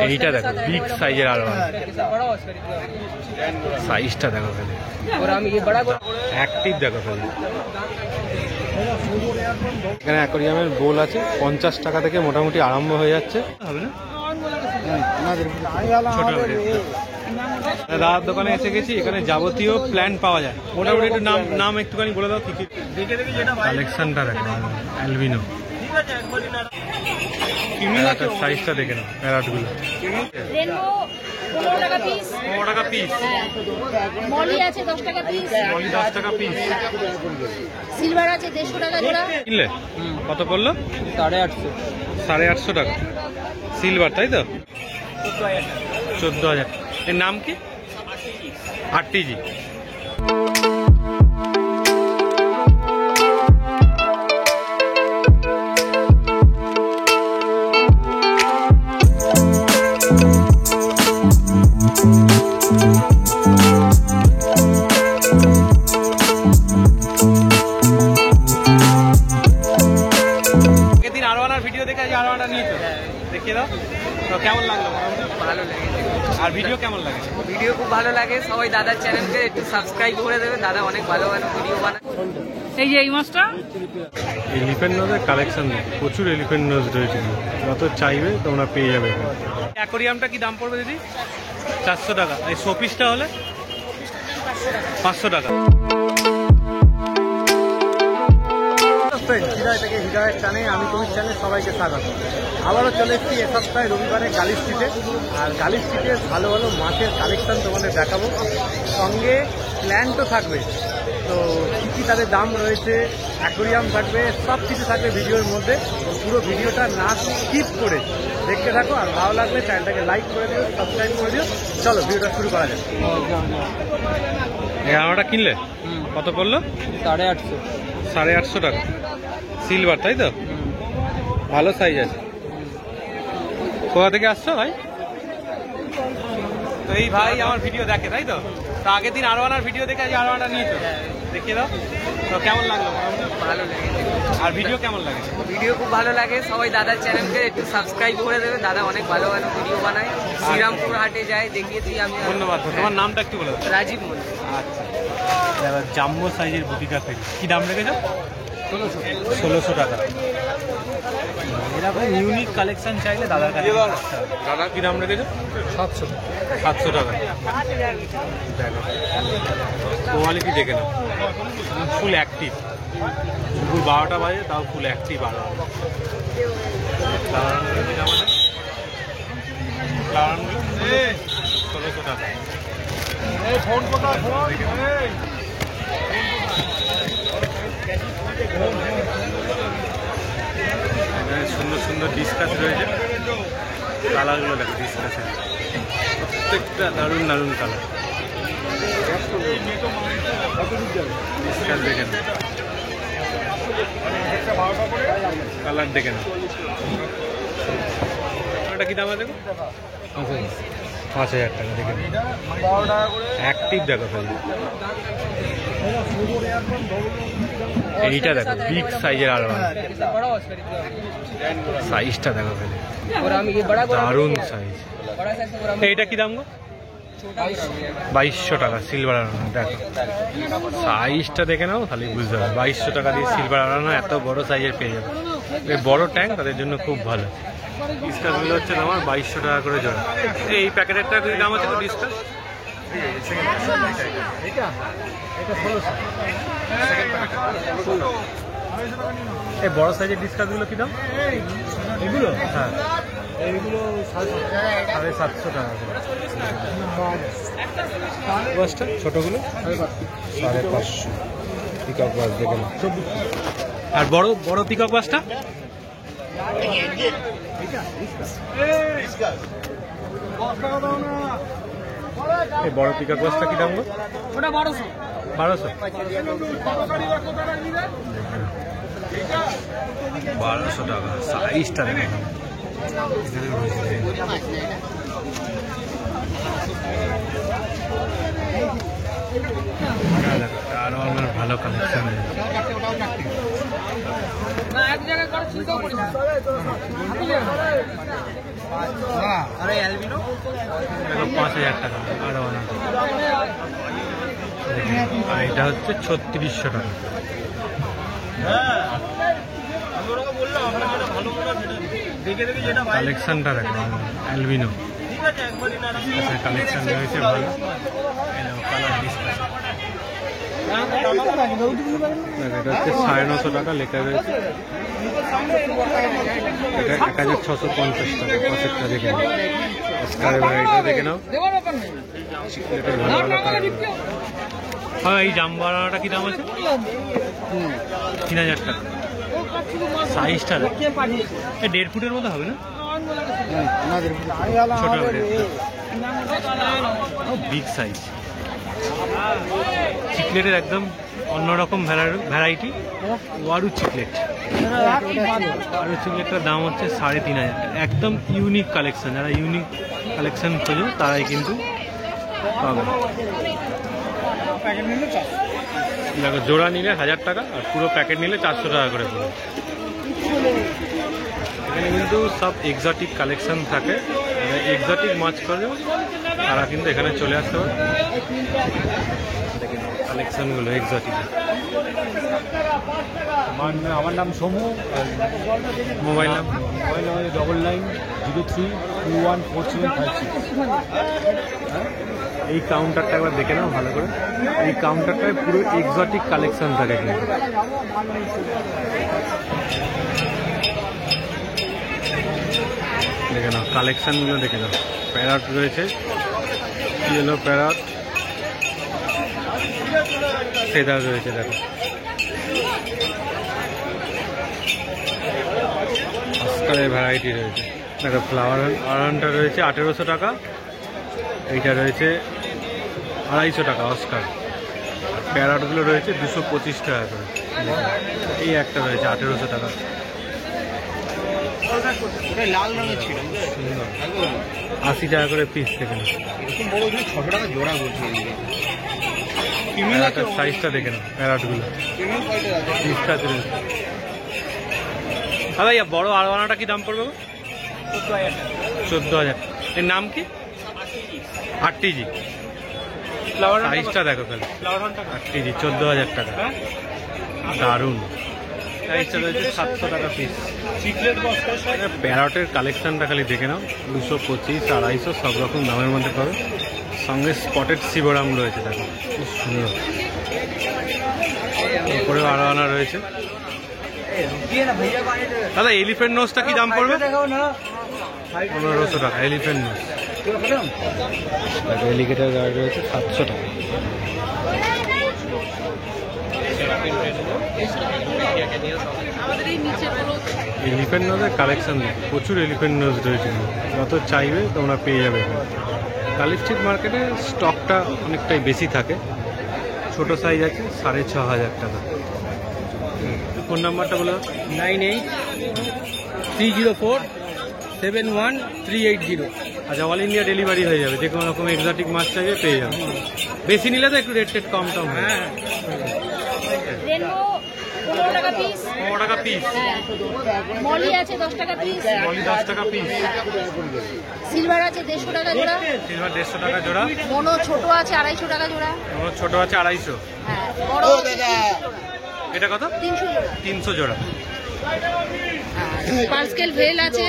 এইটা দেখো বিগ সাইজের আরওয়ান, সাইজটা দেখো খালি, অ্যাক্টিভ দেখো খালি। এখানে অ্যাকোরিয়ামের বোল আছে 50 টাকা থেকে মোটামুটি আরম্ভ হয়ে যাচ্ছে। দাদার দোকানে এসে গেছি, এখানে যাবতীয় প্ল্যান্ট পাওয়া যায় মোটামুটি। একটু নাম একটুখানি বলে দাও কি কি কালেকশনটা দেখো। অ্যালবিনো সাইজটা দেখে নাও, প্যারাটগুলো 15 টাকা পিস, 15 টাকা পিস। মলি আছে 10 টাকা পিস, মলি 10 টাকা পিস। সিলভার আছে 150 টাকা জোড়া। কিনলে কত পড়লো? 850। 850 টাকা সিলভার, তাই তো? 14,000। এর নাম কি? আরটিজি। ভিডিও দেখে আরওয়ানটা নিয়ে তো দেখিয়ে দাও তো কেমন লাগলো? ভালো লেগেছে। আর ভিডিও কেমন লাগে? ভিডিও খুব ভালো লাগে। সবাই দাদার চ্যানেলকে একটু সাবস্ক্রাইব করে দেবে, দাদা অনেক ভালো ভালো ভিডিও বানায়। এই যে এই মাছটা, এলিফ্যান্ট নোজের কালেকশন প্রচুর এলিফ্যান্ট নোজ রয়েছে, যত চাইবে তোমরা পেয়ে যাবে। অ্যাকোরিয়ামটা কি দাম পড়বে দিদি? 400 টাকা। এই শোপিসটা হলে 500 টাকা। হৃদয় থেকে হৃদয়ের টানে আমি কবির চ্যানেলে সবাইকে স্বাগত। আবারও চলে এসেছি এ সপ্তাহে রবিবারে গালি স্ট্রিটে। আর গালি স্ট্রিটে ভালো ভালো মাছের কালেকশন তোমাদের দেখাবো, সঙ্গে প্ল্যান্টও থাকবে। তো কী কী তাদের দাম রয়েছে, অ্যাকোরিয়াম থাকবে, সব কিছু থাকবে ভিডিওর মধ্যে। পুরো ভিডিওটা না স্কিপ করে দেখতে থাকো। আর ভালো লাগলে চ্যানেলটাকে লাইক করে দিও, সাবস্ক্রাইব করে দিও। চলো ভিডিওটা শুরু করা যাক। আমরা কিনলে কত পড়লো? 850। 850 টাকা সিলভার, তাই তো? ভালো সাইজ আছে। কোথা থেকে আসছো ভাই? তো এই ভাই আমার ভিডিও দেখে, তাই তো? তো আগের দিন আরওয়ানার ভিডিও দেখে আজ আরওয়ানটা নিয়ে তো দেখিয়ে দাও তো কেমন লাগলো? ভালো লেগেছে। আর ভিডিও কেমন লাগে? ভিডিও খুব ভালো লাগে। সবাই দাদার চ্যানেলকে একটু সাবস্ক্রাইব করে দেবে, দাদা অনেক ভালো ভালো ভিডিও বানায়। শ্রীরামপুর হাটে যায়, দেখিয়েছি আমি। ধন্যবাদ। তোমার নামটা একটু বলে দাও। রাজীব মন্ডল। আচ্ছা, জাম্বো সাইজের বুটিকা থেকে কি দাম রেখেছো? 1600 টাকা। এরকম ইউনিক কালেকশন চাইলে দাদার কাছে। দাদা কি দাম রেখেছো? 700 টাকা। দেখো কোয়ালিটি দেখে নাও, ফুল অ্যাক্টিভ। দুপুর 12টা বাজে তাও ফুল অ্যাক্টিভ। আরো 1600 টাকা। সুন্দর সুন্দর ডিসকাস রয়েছে, কালারগুলো দেখো ডিসকাসের, প্রত্যেকটা দারুণ দারুণ কালার। ডিসকাস দেখে না, কালার দেখে না। এটা কি দাম আছে? 5000 টাকা। দেখে অ্যাক্টিভ দেখো খালি। এইটা দেখো বিগ সাইজের আরওয়ান, সাইজটা দেখো খালি, দারুণ সাইজ। এইটা কি দাম গো? 2200 টাকা সিলভার আরওয়ান। দেখো সাইজটা দেখে নাও খালি, বুঝতে পারো 2200 টাকা দিয়ে সিলভার আরওয়ান এত বড় সাইজের পেয়ে যাবে। এই বড় ট্যাঙ্ক তাদের জন্য খুব ভালো। ডিসকাসগুলো হচ্ছে আমার 2200 টাকা করে জোড়া। এই প্যাকেটেরটা দাম আছে তো ডিসকাস? এই বড় সাইজের ডিসকাসগুলো কি দাম? এগুলো হ্যাঁ, এইগুলো 750 টাকা। বাসটা ছোটগুলো 550 পিকক বাস দেখে না। আর বড় বড় পিকক বাসটা এই বড় পিকক বাসটা কি দাম? ওটা 1200। 1200 টাকা। সাইজটা দেখে আরো আমার ভালো কালেকশন। আর এই অ্যালবিনো 5,000 টাকা আরোয়ানা। আর এটা হচ্ছে 3600 টাকা। কালেকশনটা দেখো অ্যালবিনো, কালেকশন রয়েছে ভালো। কালার ডিসপ্লে এটা হচ্ছে 950 টাকা লেখা রয়েছে। এটা 1650 টাকা। পাশেরটা দেখে নাও, অস্কারের ভ্যারাইটি দেখে নাও। চিকলেটের ভালো ভালো কালার। হ্যাঁ, এই জাম্বারাটা কি দাম আছে? 3000 টাকা। সাইজটা 1.5 ফুটের মতো হবে না? ছোট হবে, বিগ সাইজ। চিকলেটের একদম অন্যরকম ভ্যারাইটি, ওয়ারু চিকলেট। ওয়ারু চিকলেটটার দাম হচ্ছে 3500 টাকা। একদম ইউনিক কালেকশন, যারা ইউনিক কালেকশন খোঁজো তারাই কিন্তু পাবে। দেখো, জোড়া নিলে 1000 টাকা আর পুরো প্যাকেট নিলে 400 টাকা করে পড়বে। এখানে কিন্তু সব এক্সোটিক কালেকশন থাকে। এক্সোটিক মাছ করে তারা কিন্তু এখানে চলে আসতে পারে। কালেকশনগুলো এক্সোটিক। আমার নাম সমু, মোবাইল নাম 9903214756। এই কাউন্টারটা একবার দেখে নাও ভালো করে। এই কাউন্টারটায় পুরো এক্সোটিক কালেকশন থাকে কিন্তু। দেখে নাও কালেকশনগুলো, দেখে নাও। প্যারট রয়েছে, ইয়েলো প্যারট, ফেদার রয়েছে। দেখো, অস্কারের ভ্যারাইটি রয়েছে। দেখো, ফ্লাওয়ার আরানটা রয়েছে 1800 টাকা। এইটা রয়েছে 250 টাকা অস্কার। প্যারটগুলো রয়েছে 225 টাকা করে। এই একটা রয়েছে 1800 টাকা। লাল রঙের ছিল, 80 টাকা করে পিস থেকে না। এরকম বড় 600 টাকা জোড়া বলছি। প্যারাটের সাইজটা দেখে নাও, প্যারাটগুলো পিসটা রয়েছে। দাদা, ইয়া বড় আরোয়ানাটা কি দাম পড়বে? 14,000। এর নাম কি? আরটিজি। সাইজটা দেখো খালি, আরটিজি 14,000 টাকা। দারুণ সাইজটা রয়েছে 700 টাকা পিস। প্যারটের কালেকশনটা খালি দেখে নাও, 225, 250 সব রকম দামের মধ্যে পাবে। সঙ্গে স্পটেড শিবরাম রয়েছে, দেখো খুব সুন্দর। উপরেও আরোয়ানা রয়েছে। দাদা, এলিফ্যান্ট নোজটা কি দাম পড়বে? 1500 টাকা এলিফ্যান্ট নোজ। এলিগেটার গার্ড রয়েছে 700 টাকা। এলিফ্যান্ট নোজের কালেকশন প্রচুর, এলিফ্যান্ট নোজ রয়েছে। যত চাইবে তোমরা পেয়ে যাবে। কালী স্ট্রিট মার্কেটে স্টকটা অনেকটাই বেশি থাকে। ছোট সাইজ আছে 6500 টাকা। ফোন নাম্বারটা বলো। 9830471380। আচ্ছা, অল ইন্ডিয়া ডেলিভারি হয়ে যাবে। যে কোনো রকম এক্সোটিক মাছ চাইবে পেয়ে যাবে। বেশি নিলে তো একটু রেট কম টম হয়। রেনবো 15 টাকা পিস। 15 টাকা পিস। মলি আছে 10 টাকা পিস। মলি 10 টাকা পিস। সিলভার আছে 150 টাকা জোড়া। সিলভার 150 টাকা জোড়া। মনো ছোট আছে 250 টাকা জোড়া। কোনো ছোট আছে 250। হ্যাঁ, বড় আছে 300 জোড়া। এটা কত? 300 জোড়া। 300 জোড়া। পার্সকেল ভেল আছে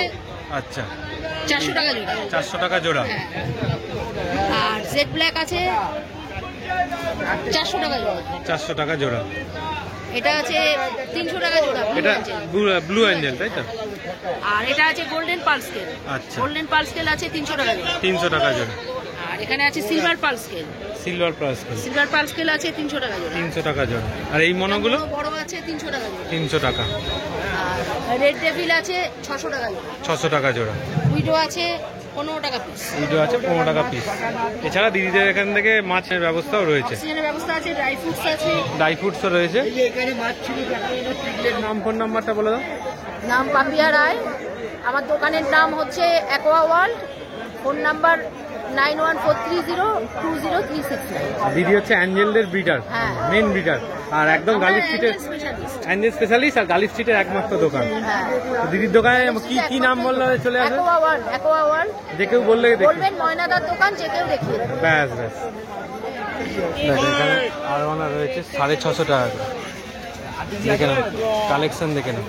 আচ্ছা, 400 টাকা জোড়া। 400 টাকা জোড়া। আর জেড ব্ল্যাক আছে 400 টাকা জোড়া। 400 টাকা জোড়া। এটা আছে 300 টাকা জোড়া। এটা ব্লু অ্যাঞ্জেল, তাই তো? আর এটা আছে গোল্ডেন পালস্কেল। আচ্ছা, গোল্ডেন পালস্কেল আছে 300 টাকা জোড়া। 300 টাকা জোড়া। আর এখানে আছে সিলভার পালস্কেল। সিলভার প্লাস সিলভার পালস্কেল আছে 300 টাকা জোড়া। 300 টাকা জোড়া। আর এই মনোগুলো বড় আছে 300 টাকা জোড়া। 300 টাকা। আর রেড ডেভিল আছে 600 টাকা জোড়া। 600 টাকা জোড়া। উইডো আছে 15 টাকা পিস। উইডো আছে 15 টাকা পিস। এছাড়া দিদিদের এখান থেকে মাছের ব্যবস্থাও রয়েছে। অক্সিজেনের ব্যবস্থা আছে, ড্রাই ফ্রুটস আছে। ড্রাই ফ্রুটসও রয়েছে। নাম, ফোন নাম্বারটা বলে দাও। নাম পাপিয়া রায়। আমার দোকানের নাম হচ্ছে অ্যাকোয়া ওয়ার্ল্ড। Phone number 9143020369। দিদি হচ্ছে অ্যাঞ্জেলদের ব্রিডার, হ্যাঁ। মেন ব্রিডার, আর একদম গালি স্ট্রিটের অ্যাঞ্জেল স্পেশালিস্ট আর গালি স্ট্রিটের একমাত্র দোকান। হ্যাঁ, তো দিদির দোকানে কি নাম বললে চলে আসবে? Aqua world. যে কেউ বললে দেখি বলবেন ময়নাদার দোকান, যে কেউ দেখিয়ে দেবে। ব্যাস ব্যাস। দেখো এখানে আরওয়ানা রয়েছে 650 টাকা করে। দেখে নাও কালেকশন, দেখে নাও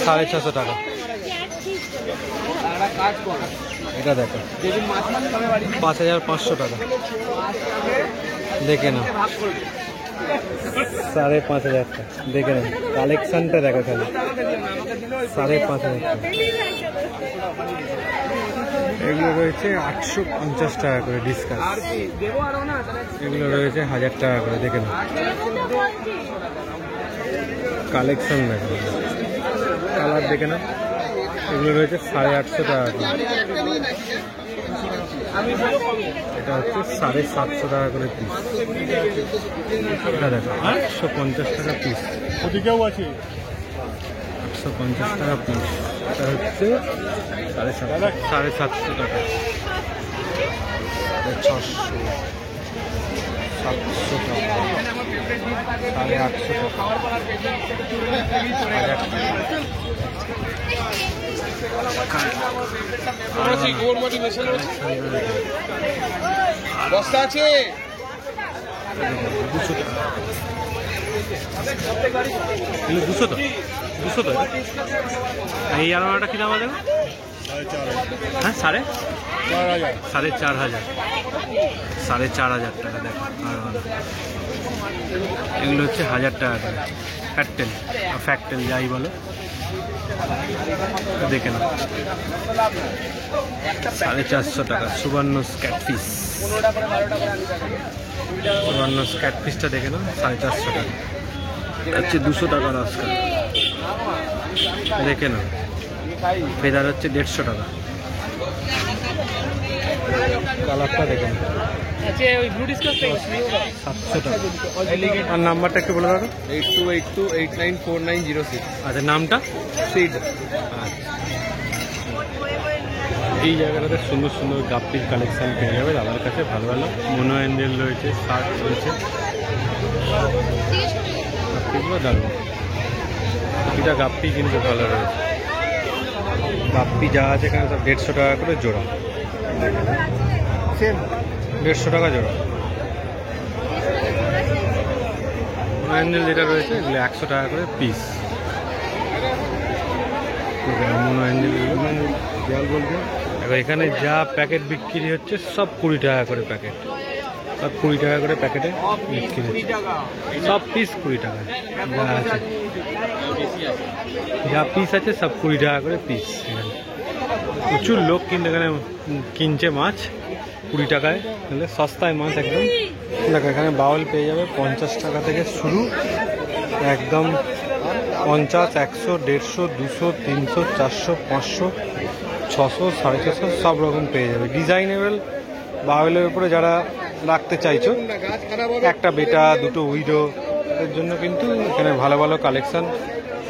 650 টাকা। এটা দেখো 5500 টাকা। দেখে নাও 5500 টাকা। দেখে নাও কালেকশনটা দেখো খালি 5500 টাকা। এগুলো রয়েছে 850 টাকা করে ডিসকাউন্ট। এগুলো রয়েছে 1000 টাকা করে। দেখে নাও কালেকশন দেখো, কালার দেখে নাও। এগুলো রয়েছে 850 টাকা করে। এটা হচ্ছে 750 টাকা করে পিস। এটা দেখো 850 টাকা পিস। ওদিকেও আছে 850 টাকা পিস। এটা হচ্ছে 750 টাকা। 600, 700 টাকা, 850 টাকা, 1000 টাকা। বস্তা আছে 200 টাকা। 200 তো 200 তো। এই আলমারিটা কি দাম আছে? হ্যাঁ 4,500, 4,500 টাকা। দেখো আলমারি এগুলো হচ্ছে 1000 টাকা করে। ফ্যাক্টেল যাই বলো, দেখে নাও 450 টাকা। সুবর্ণ স্ক্যাটফিশ, সুবর্ণ স্ক্যাটফিশটা দেখে নাও 450 টাকা। হচ্ছে 200 টাকা আজকাল। দেখে নাও ফেদার হচ্ছে 150 টাকা। কালারটা দেখে নাও 700 টাকা। আর নাম্বারটা একটু বলে দাও। 8282894906। আচ্ছা নামটা? সিড। এই জায়গাটাতে সুন্দর সুন্দর গাপ্পির কালেকশন পেয়ে যাবে দাদার কাছে। ভালো ভালো মনো অ্যাঞ্জেল রয়েছে, শার্ট রয়েছে, গাপ্পিগুলো দারুণ। এটা গাপ্পি কিন্তু ভালো রয়েছে। গাপ্পি যা আছে এখানে সব 150 টাকা করে জোড়া। 150 টাকা জোড়া। মনো অ্যাঞ্জেল যেটা রয়েছে এগুলো 100 টাকা করে পিস। মনো অ্যাঞ্জেল জল বলবো। এবার এখানে যা প্যাকেট বিক্রি হচ্ছে সব 20 টাকা করে প্যাকেট। সব 20 টাকা করে প্যাকেটে বিক্রি হচ্ছে। সব পিস 20 টাকা যা আছে, যা পিস আছে সব 20 টাকা করে পিস। এখানে প্রচুর লোক কিন্তু এখানে কিনছে মাছ 20 টাকায়। তাহলে সস্তায় মাছ একদম। দেখো এখানে বাউল পেয়ে যাবে 50 টাকা থেকে শুরু, একদম 50, 100, 150, 200, 300, 400, 500, 600, 650 সব রকম পেয়ে যাবে। ডিজাইনেবল বাউলের উপরে যারা রাখতে চাইছো, একটা বেটা দুটো উইডো, এর জন্য কিন্তু এখানে ভালো ভালো কালেকশন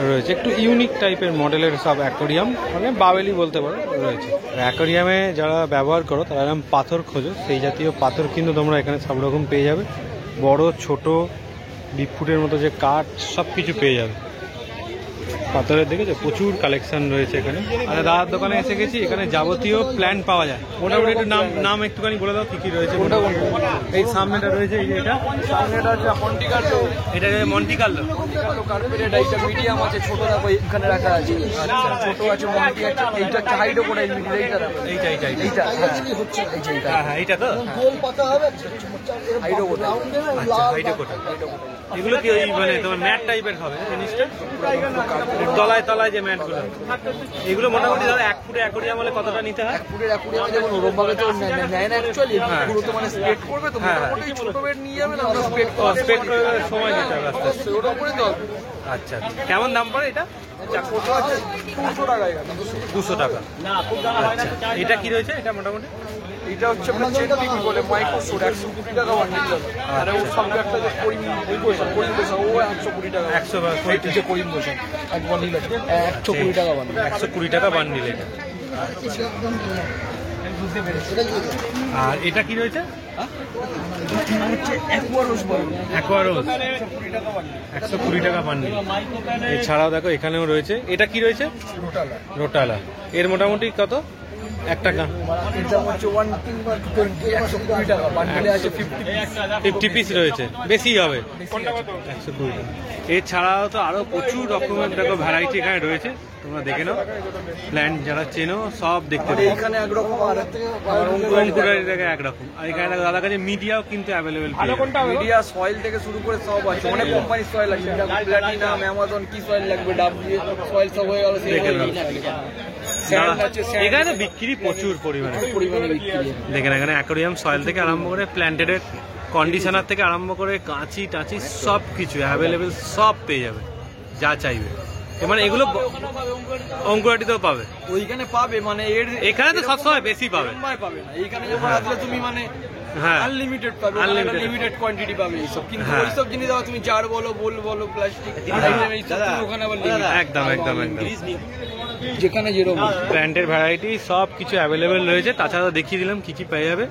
রয়েছে। একটু ইউনিক টাইপের মডেলের সব অ্যাকোরিয়াম, মানে বাওয়েলই বলতে পারো, রয়েছে। অ্যাকোরিয়ামে যারা ব্যবহার করো তারা এরকম পাথর খোঁজো, সেই জাতীয় পাথর কিন্তু তোমরা এখানে সব রকম পেয়ে যাবে। বড় ছোট ডিপফুটের মতো যে কাঠ সব কিছু পেয়ে যাবে। পাথরের দেখেছো প্রচুর কালেকশন রয়েছে এখানে। আর দাদার দোকানে এসে গেছি, এখানে যাবতীয় প্ল্যান্ট পাওয়া যায়। মোটামুটি একটু নাম একটুখানি বলে দাও কি কি রয়েছে। মোটামুটি এই সামনেটা রয়েছে, এই যে এটা সামনেটা আছে মন্টিকার্লো। এটা মন্টিকার্লো। কার্পেটেড এইটা মিডিয়াম আছে, ছোট দেখো এখানে রাখা আছে। ছোট আছে, মন্টি আছে, এইটা হচ্ছে হাইডো করে এইটা দেখো। এইটা হ্যাঁ এইটা তো গোল পাতা হবে হাইডো করে। আচ্ছা হাইডো কোটা। এগুলো কি ওই মানে তোমার ম্যাট টাইপের হবে জিনিসটা, তলায় তলায় যে ম্যাটগুলো, এগুলো মোটামুটি ধরো 1 ফুটে অ্যাকোরিয়াম হলে কতটা নিতে হয়? 1 ফুটের অ্যাকোরিয়ামে যেমন ওরকম ভাবে তো নেয় না অ্যাকচুয়ালি, পুরো তো মানে স্প্রেড করবে তো, মোটামুটি ছোট বেড নিয়ে যাবে না, আমরা স্প্রেড করে সময় দিতে হবে আস্তে আস্তে। ওটা করে তো। আচ্ছা কেমন দাম পড়ে এটা? কত আছে? 200 টাকা। 200 টাকা। আচ্ছা এটা কি রয়েছে? এটা মোটামুটি এটা হচ্ছে আপনার চেন্টিক বলে মাইক্রোসোড 120 টাকা বান্ডিল আর ওর সঙ্গে একটা যে করিম বসা ও 120 টাকা 120 যে করিম বসা এক বান্ডিল আছে 120 টাকা বান্ডিল 120 টাকা বান্ডিল এটা। আর এটা কি রয়েছে? অ্যাকোয়ারোজ 120 টাকা বান্ডিল। এছাড়াও দেখো এখানেও রয়েছে, এটা কি রয়েছে? রোটালা। এর মোটামুটি কত? 1 টাকা। এটা হচ্ছে 120 টাকা বান্ডিলে আছে 50 পিস রয়েছে, বেশি হবে 120 টাকা। এছাড়াও তো আরো প্রচুর রকমের দেখো ভ্যারাইটি এখানে রয়েছে, তোমরা দেখে নাও। প্ল্যান্ট যারা চেনো সব দেখতে পাবে। এখানে একরকম আর অঙ্কুরারি থেকে একরকম। আর এখানে দেখো দাদার কাছে মিডিয়াও কিন্তু অ্যাভেলেবেল। মিডিয়া সয়েল থেকে শুরু করে সব আছে, অনেক কোম্পানির সয়েল আছে, প্ল্যাটিনাম, অ্যামাজন, কি সয়েল লাগবে, ডাব্লিউ সয়েল সব হয়ে গেল। এখানে তো বিক্রি প্রচুর পরিমাণে দেখেন। এখানে অ্যাকোরিয়াম সয়েল থেকে আরম্ভ করে প্ল্যান্টেড কন্ডিশনার থেকে আরম্ভ করে কাঁচি টাচি সব কিছু অ্যাভেলেবেল, সব পেয়ে যাবে যা চাইবে। মানে এগুলো অঙ্কুরাটিতেও পাবে, ওইখানে পাবে, মানে এখানে তো সবসময় বেশি পাবে। পাবে না এইখানে যখন আসলে তুমি মানে হ্যাঁ আনলিমিটেড পাবে, লিমিটেড কোয়ান্টিটি পাবে এইসব। কিন্তু ওইসব জিনিস দাও তুমি জার বলো, বোল বলো, প্লাস্টিক ওখানে আবার একদম একদম একদম যেখানে যেরকম প্ল্যান্টের ভ্যারাইটি সব কিছু অ্যাভেলেবেল রয়েছে। তাছাড়া দেখিয়ে দিলাম কি কি পেয়ে যাবে।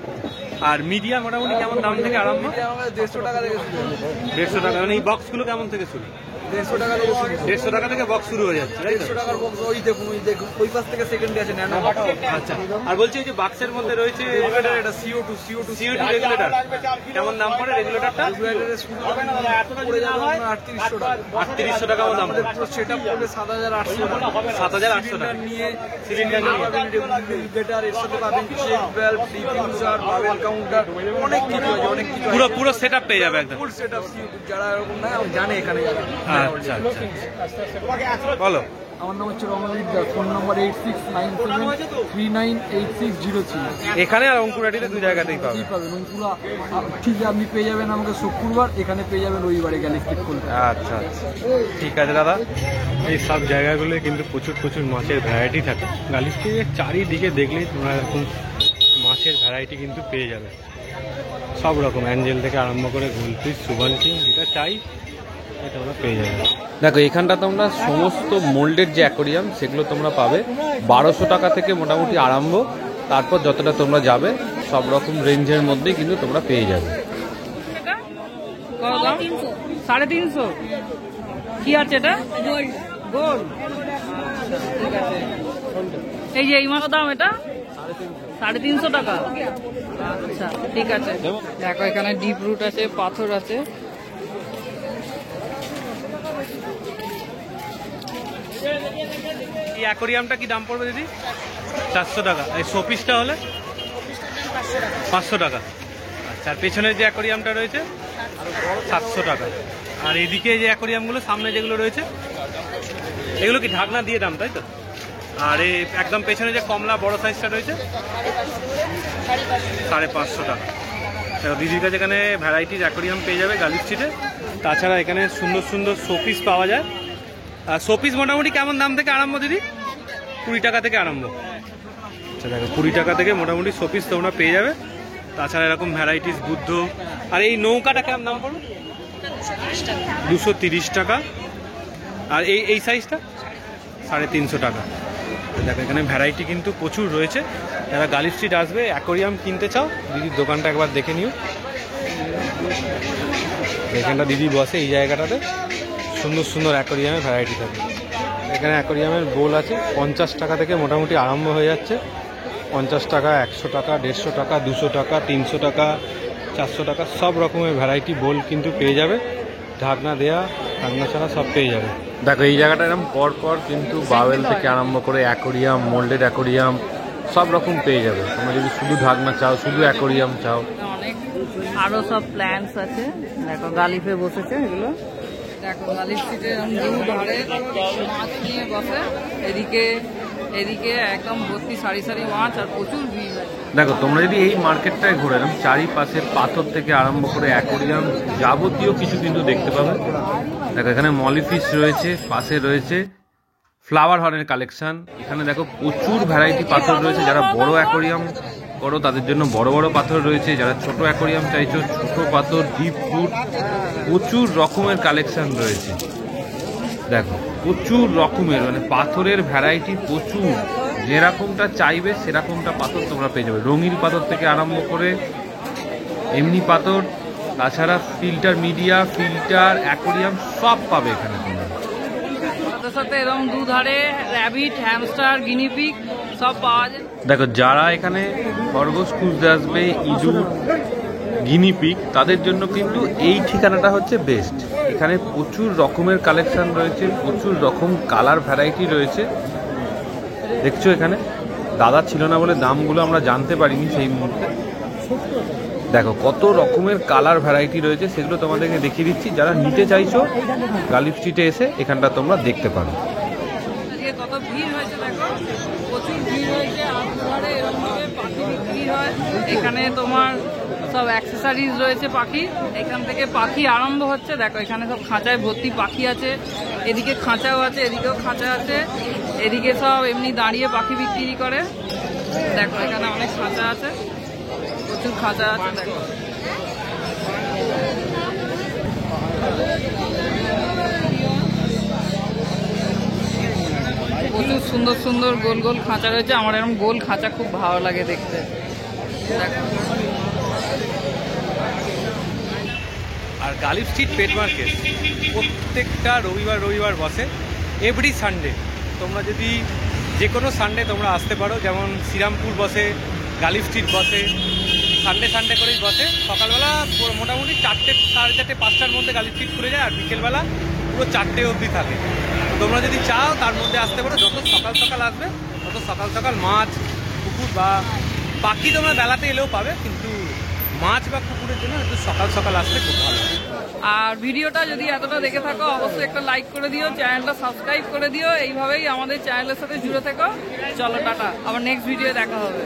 আর মিডিয়া মোটামুটি কেমন দাম থেকে আরম্ভ? 150 টাকা থেকে শুরু। 150 টাকা। মানে এই বক্সগুলো কেমন থেকে শুরু? 150 টাকা থেকে শুরু। 150 টাকা থেকে বক্স শুরু হয়ে যাচ্ছে, তাই তো? 150 টাকার বক্স ওই দেখুন, ওই পাশ থেকে সেকেন্ডে আছে ন্যানো। আচ্ছা। আর বলছি এই যে বাক্সের মধ্যে রয়েছে রেগুলেটর, এটা CO2 রেগুলেটর, কেমন দাম পড়ে রেগুলেটরটা? রেগুলেটরের শুরু পড়ে যাবে 3800 টাকা। 3800 টাকা দাম। আমাদের পুরো সেটআপ পড়বে 7800 টাকা। 7800 টাকা নিয়ে সিলিন্ডার নিয়ে পাবেন রেগুলেটর, এর সাথে পাবেন check valve, diffuser, bubble counter, অনেক কিছু আছে, অনেক কিছু আছে। পুরো সেটআপ পেয়ে যাবে একদম। ফুল সেটআপ CO2 যারা এরকম না জানে এখানে যারা। আচ্ছা আচ্ছা বলো। আমার নাম হচ্ছে রমণজিৎ দাস, ফোন নম্বর 8697398603। এখানে আর অঙ্কুরাটিতে দুই জায়গাতেই পাবে। পাবেন অঙ্কুরা ঠিক আপনি পেয়ে যাবেন আমাকে শুক্রবার, এখানে পেয়ে যাবেন রবিবারে গ্যালাক্সি কলকাতা। আচ্ছা আচ্ছা ঠিক আছে দাদা। এই সব জায়গাগুলোয় কিন্তু প্রচুর প্রচুর মাছের ভ্যারাইটি থাকে। গালিস্টিকের চারিদিকে দেখলেই তোমরা এরকম মাছের ভ্যারাইটি কিন্তু পেয়ে যাবে সব রকম, অ্যাঞ্জেল থেকে আরম্ভ করে গোলফিশ, সুবানকি, যেটা চাই তোমরা পেয়ে যাবে। দেখো এখানটা তোমরা সমস্ত মোল্ডেড যে অ্যাকোরিয়াম সেগুলো তোমরা পাবে 1200 টাকা থেকে মোটামুটি আরম্ভ। তারপর যতটা তোমরা যাবে সব রকম রেঞ্জের মধ্যেই কিন্তু তোমরা পেয়ে যাবে। 350 কি আছে এটা? গোল্ড। ঠিক আছে। এই যে এই মাছের দাম এটা 350 টাকা। আচ্ছা ঠিক আছে। দেখো এখানে ডিপ রুট আছে, পাথর আছে। এই অ্যাকোরিয়ামটা কি দাম পড়বে দিদি? 400 টাকা। এই শোপিসটা হলে 500 টাকা। আচ্ছা, আর পেছনের যে অ্যাকোরিয়ামটা রয়েছে 700 টাকা। আর এদিকে যে অ্যাকোরিয়ামগুলো সামনে যেগুলো রয়েছে এগুলো কি ঢাকনা দিয়ে দাম, তাই তো? আর এই একদম পেছনে যে কমলা বড় সাইজটা রয়েছে 550 টাকা। দিদির কাছে এখানে ভ্যারাইটির অ্যাকোরিয়াম পেয়ে যাবে গালি স্ট্রিটে। তাছাড়া এখানে সুন্দর সুন্দর শোপিস পাওয়া যায়। শোপিস মোটামুটি কেমন দাম থেকে আরম্ভ দিদি? 20 টাকা থেকে আরম্ভ। আচ্ছা দেখো 20 টাকা থেকে মোটামুটি শোপিস তোমরা পেয়ে যাবে। তাছাড়া এরকম ভ্যারাইটিস বুদ্ধ। আর এই নৌকাটা কেমন দাম পড়বে? 230 টাকা। আর এই সাইজটা 350 টাকা। দেখো এখানে ভ্যারাইটি কিন্তু প্রচুর রয়েছে। যারা গালি স্ট্রিট আসবে অ্যাকোরিয়াম কিনতে চাও দিদির দোকানটা একবার দেখে নিও। এখানটা দিদি বসে এই জায়গাটাতে, সুন্দর সুন্দর অ্যাকোরিয়ামের ভ্যারাইটি থাকে। এখানে অ্যাকোরিয়ামের বোল আছে 50 টাকা থেকে মোটামুটি আরম্ভ হয়ে যাচ্ছে। 50 টাকা, 100 টাকা, 150 টাকা, 200 টাকা, 300 টাকা, 400 টাকা, সব রকমের ভ্যারাইটি বোল কিন্তু পেয়ে যাবে। ঢাকনা দেয়া, ঢাকনা ছাড়া সব পেয়ে যাবে। দেখো এই জায়গাটা এরকম পর পর কিন্তু বাওয়েল থেকে আরম্ভ করে অ্যাকোরিয়াম, মোল্ডেড অ্যাকোরিয়াম সব রকম পেয়ে যাবে। তোমরা যদি শুধু ঢাকনা চাও, শুধু অ্যাকোরিয়াম চাও। অনেক আরো সব প্ল্যান্টস আছে। দেখো গালিফে বসেছে এগুলো। দেখো গালিফ সিটে ধারে মাছ নিয়ে বসে। এদিকে একদম ভর্তি সারি সারি মাছ আর প্রচুর ভিড় আছে। দেখো তোমরা যদি এই মার্কেটটায় ঘুরে এরকম চারিপাশের পাথর থেকে আরম্ভ করে অ্যাকোরিয়াম যাবতীয় কিছু কিন্তু দেখতে পাবে। দেখো এখানে মলিফিশ রয়েছে, পাশে রয়েছে ফ্লাওয়ার হর্নের কালেকশন। এখানে দেখো প্রচুর ভ্যারাইটি পাথর রয়েছে। যারা বড় অ্যাকোরিয়াম করো তাদের জন্য বড় বড় পাথর রয়েছে, যারা ছোট অ্যাকোরিয়াম চাইছো ছোট পাথর, ডিপ ফুড, প্রচুর রকমের কালেকশন রয়েছে। দেখো প্রচুর রকমের মানে পাথরের ভ্যারাইটি প্রচুর, যেরকমটা চাইবে সেরকমটা পাথর তোমরা পেয়ে যাবে। রঙিন পাথর থেকে আরম্ভ করে এমনি পাথর, তাছাড়া ফিল্টার মিডিয়া, ফিল্টার, অ্যাকোরিয়াম সব পাবে এখানে তোমরা। সাথে সাথে এরকম দুধারে র্যাবিট, হ্যামস্টার, গিনিপিগ সব পাওয়া যায়। দেখো যারা এখানে খরগোশ খুঁজতে আসবে, ইঁদুর, গিনিপিগ, তাদের জন্য কিন্তু এই ঠিকানাটা হচ্ছে বেস্ট। এখানে প্রচুর রকমের কালেকশন রয়েছে, প্রচুর রকম কালার ভ্যারাইটি রয়েছে। দেখছো এখানে দাদা ছিল না বলে দামগুলো আমরা জানতে পারিনি সেই মুহূর্তে। দেখো কত রকমের কালার ভ্যারাইটি রয়েছে, সেগুলো তোমাদেরকে দেখিয়ে দিচ্ছি। যারা নিতে চাইছো গালিফ স্ট্রিটে এসে এখানটা তোমরা দেখতে পারো। আজকে কত ভিড় হয়েছে দেখো, প্রচুর ভিড় হয়েছে। আর দুধারে এরকমভাবে পাখি বিক্রি হয়। এখানে তোমার সব অ্যাক্সেসরিজ রয়েছে পাখি, এখান থেকে পাখি আরম্ভ হচ্ছে। দেখো এখানে সব খাঁচায় ভর্তি পাখি আছে, এদিকে খাঁচাও আছে, এদিকেও খাঁচা আছে, এদিকে সব এমনি দাঁড়িয়ে পাখি বিক্রি করে। দেখো এখানে অনেক খাঁচা আছে, প্রচুর খাঁচা আছে। দেখো প্রচুর সুন্দর সুন্দর গোল গোল খাঁচা রয়েছে। আমার এরকম গোল খাঁচা খুব ভালো লাগে দেখতে। দেখো আর গালিফ স্ট্রিট পেট মার্কেট প্রত্যেকটা রবিবার বসে, এভরি সানডে। তোমরা যদি যে কোনো সানডে তোমরা আসতে পারো, যেমন শ্রীরামপুর বসে, গালিফ স্ট্রিট বসে, সানডে করেই বসে। সকালবেলা মোটামুটি 4টে, 4:30, 5টার মধ্যে গালিফ স্ট্রিট খুলে যায়, আর বিকেলবেলা পুরো 4টে অবধি থাকে। তোমরা যদি চাও তার মধ্যে আসতে পারো। যত সকাল আসবে তত সকাল মাছ, পুকুর বা বাকি তোমরা বেলাতে এলেও পাবে, কিন্তু মাছ বা পুকুরের জন্য একটু সকাল আসতে খুব ভালো। আর ভিডিওটা যদি এতটা দেখে থাকো অবশ্যই একটা লাইক করে দিও, চ্যানেলটা সাবস্ক্রাইব করে দিও। এইভাবেই আমাদের চ্যানেলের সাথে জুড়ে থেকো। চলো টাটা, আবার নেক্সট ভিডিও দেখা হবে।